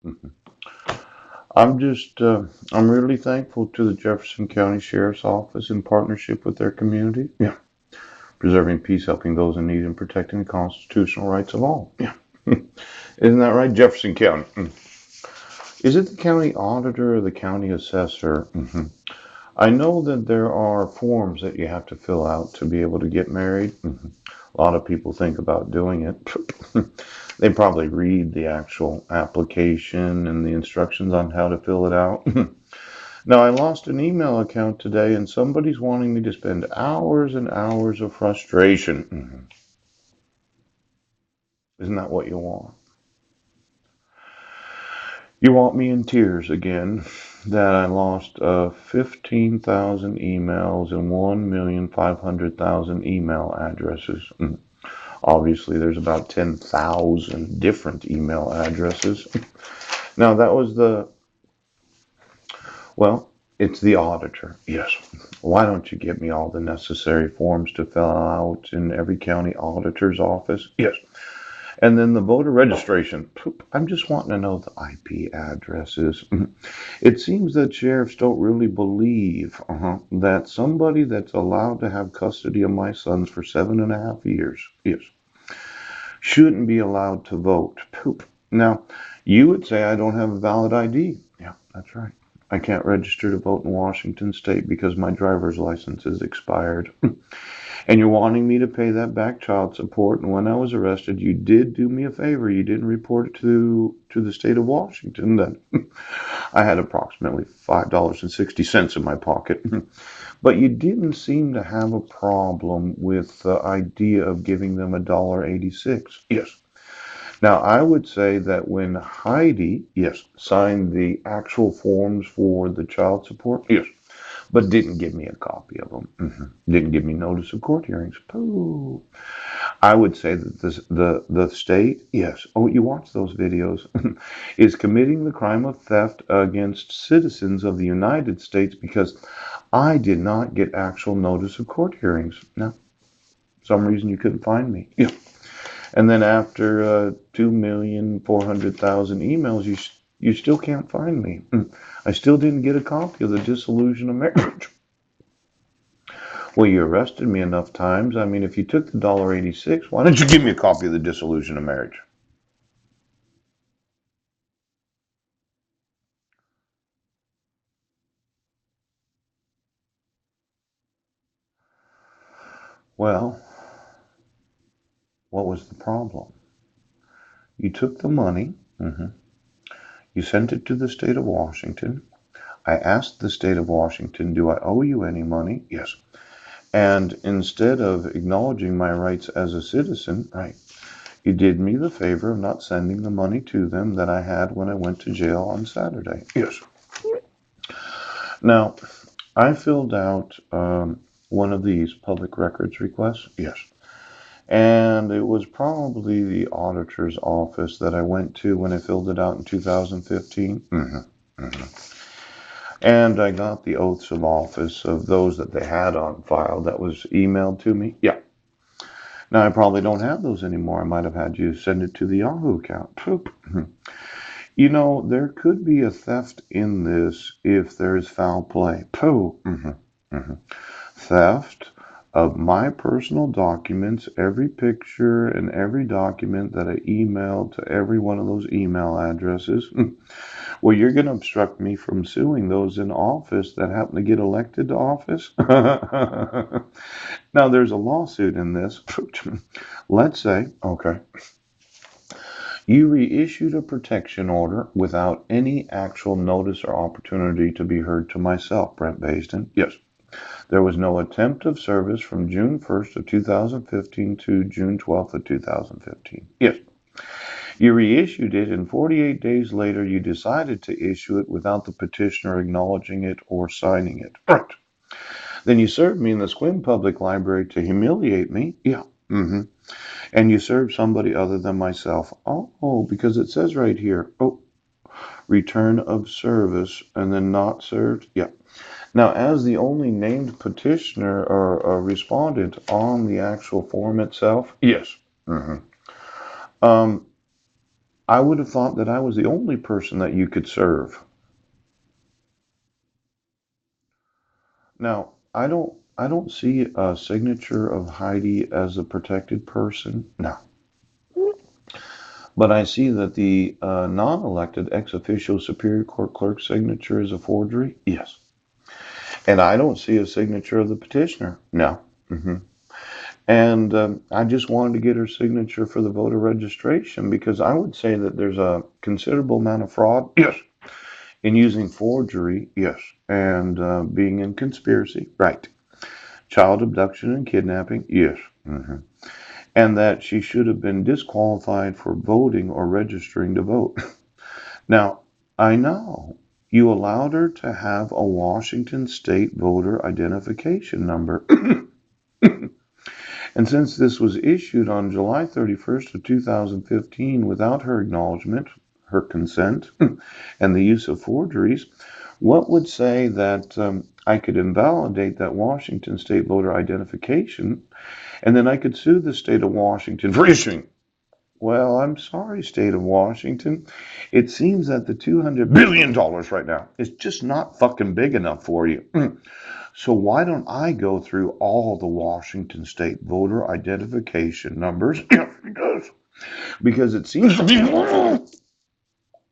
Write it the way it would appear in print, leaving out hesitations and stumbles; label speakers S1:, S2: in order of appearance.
S1: Mhm. I'm really thankful to the Jefferson County Sheriff's Office in partnership with their community. Yeah. Preserving peace, helping those in need, and protecting the constitutional rights of all. Yeah. Isn't that right? Jefferson County. Is it the county auditor or the county assessor? I know that there are forms that you have to fill out to be able to get married. A lot of people think about doing it. They probably read the actual application and the instructions on how to fill it out. Now, I lost an email account today, and somebody's wanting me to spend hours and hours of frustration. Isn't that what you want? You want me in tears again that I lost 15,000 emails and 1,500,000 email addresses. Obviously, there's about 10,000 different email addresses. Now, well, it's the auditor. Yes. Why don't you get me all the necessary forms to fill out in every county auditor's office? Yes. And then the voter registration. I'm just wanting to know the IP addresses. It seems that sheriffs don't really believe that somebody that's allowed to have custody of my sons for 7.5 years, yes, shouldn't be allowed to vote. Poop. Now, you would say I don't have a valid ID. Yeah, that's right. I can't register to vote in Washington state because my driver's license is expired. And you're wanting me to pay that back child support. And when I was arrested, you did do me a favor. You didn't report it to the state of Washington. Then I had approximately $5.60 in my pocket. But you didn't seem to have a problem with the idea of giving them $1.86. Yes. Now, I would say that when Heidi, yes, signed the actual forms for the child support, yes, but didn't give me a copy of them, didn't give me notice of court hearings. Pooh. I would say that the state, yes, oh, you watch those videos, is committing the crime of theft against citizens of the United States because I did not get actual notice of court hearings. Now, for some reason you couldn't find me. Yeah. And then after 2,400,000 emails, you still can't find me. I still didn't get a copy of the dissolution of marriage. Well, you arrested me enough times. I mean, if you took the $1.86, why don't you give me a copy of the dissolution of marriage? Well, what was the problem? You took the money, you sent it to the state of Washington. I asked the state of Washington, do I owe you any money? Yes. And instead of acknowledging my rights as a citizen, right, you did me the favor of not sending the money to them that I had when I went to jail on Saturday. Yes. Now, I filled out one of these public records requests. Yes. And it was probably the auditor's office that I went to when I filled it out in 2015. And I got the oaths of office of those that they had on file that was emailed to me. Yeah. Now, I probably don't have those anymore. I might have had you send it to the Yahoo account. You know, there could be a theft in this if there's foul play. Pooh. Theft of my personal documents, every picture and every document that I emailed to every one of those email addresses. Well, you're going to obstruct me from suing those in office that happen to get elected to office. Now, there's a lawsuit in this. Let's say, okay, you reissued a protection order without any actual notice or opportunity to be heard to myself, Brent Basden. Yes. There was no attempt of service from June 1st of 2015 to June 12th of 2015. Yes. You reissued it, and 48 days later, you decided to issue it without the petitioner acknowledging it or signing it. Right. Then you served me in the Sequim Public Library to humiliate me. Yeah. And you served somebody other than myself. Oh, because it says right here, oh, return of service and then not served. Yeah. Now, as the only named petitioner or respondent on the actual form itself, yes. Um, I would have thought that I was the only person that you could serve. Now, I don't see a signature of Heidi as a protected person. No. But I see that the non-elected ex officio Superior Court clerk signature is a forgery. Yes. And I don't see a signature of the petitioner. No. hmm And I just wanted to get her signature for the voter registration because I would say that there's a considerable amount of fraud. Yes. In using forgery. Yes. And being in conspiracy. Right. Child abduction and kidnapping. Yes. hmm And that she should have been disqualified for voting or registering to vote. Now, I know you allowed her to have a Washington state voter identification number. And since this was issued on July 31st of 2015 without her acknowledgement, her consent, and the use of forgeries, what would say that I could invalidate that Washington state voter identification and then I could sue the state of Washington for issuing? Well, I'm sorry, state of Washington. It seems that the $200 billion right now is just not fucking big enough for you. So why don't I go through all the Washington state voter identification numbers? Yes, it does. Because it seems to be